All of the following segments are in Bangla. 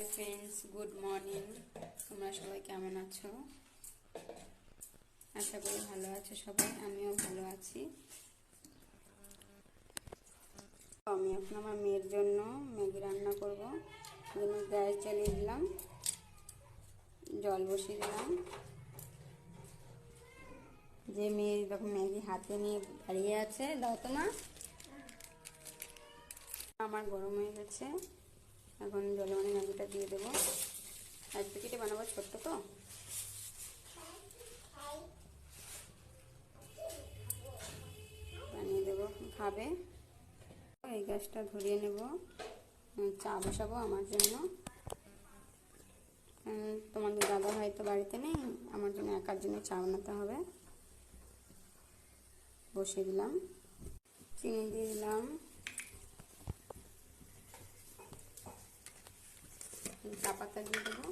Hi friends, good morning. তোমরা সবাই কেমন আছো? আশা করি ভালো আছো সবাই। আমিও ভালো আছি। আমি এখন আমার মেয়ের জন্য ম্যাগি রান্না করবো। আমি গ্যাস জ্বালিয়ে দিলাম, জল বসিয়ে দিলাম। যে মেয়ে এরকম ম্যাগি হাতে নিয়ে দাঁড়িয়ে আছে, দাও তো মা। আমার গরম হয়ে গেছে, এখন জলে মানে ম্যাগিটা দিয়ে দেবো। এক প্যাকেটে বানাবো, ছোট্ট তো। বানিয়ে দেবো, খাবে। এই গ্যাসটা ধরিয়ে নেব, চা বসাবো আমার জন্য। তোমাদের দাদা ভাই তো বাড়িতে নেই, আমার জন্য একার জন্য চা বানাতে হবে। বসিয়ে দিলাম, চিনি দিয়ে দিলাম, চা পাতা দিয়ে দেবো।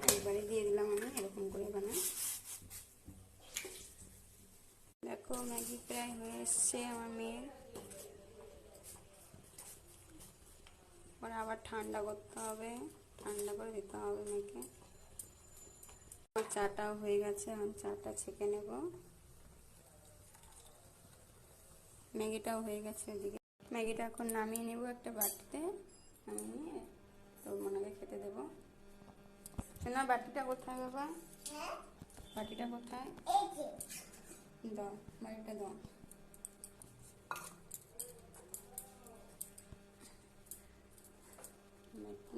একবারে দিয়ে দিলাম, আমি এরকম করে বানাই। দেখো ম্যাগি প্রায় হয়ে এসছে আমার মেয়ের। পরে আবার ঠান্ডা করতে হবে, ঠান্ডা করে দিতে হবে মেয়েকে। আমার চাটাও হয়ে গেছে, এখন চাটা ছেঁকে নেব। ম্যাগিটাও হয়ে গেছে ওদিকে। ম্যাগিটা এখন নামিয়ে নেব একটা বাটিতে, নামিয়ে তোর মনাকে খেতে দেবো। না, বাটিটা কোথায় বাবা? বাটিটা কোথায়? দাও, বাটিটা দাও।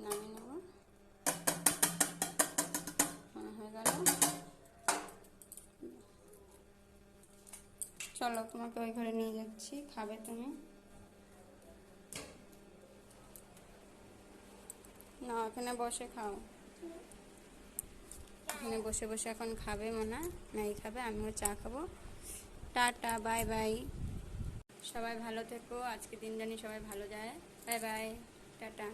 নামিয়ে নেব, হয়ে গেল। চলো, তোমাকে ওই ঘরে নিয়ে যাচ্ছি, খাবে তুমি। না, এখানে বসে খাও। এখানে বসে বসে এখন খাবে মোনা, ম্যাগি খাবে, আমিও চা খাবো। Tata, bye bye. সবাই ভালো থেকো, আজকে দিন জানি সবাই ভালো যায়। Bye bye, tata.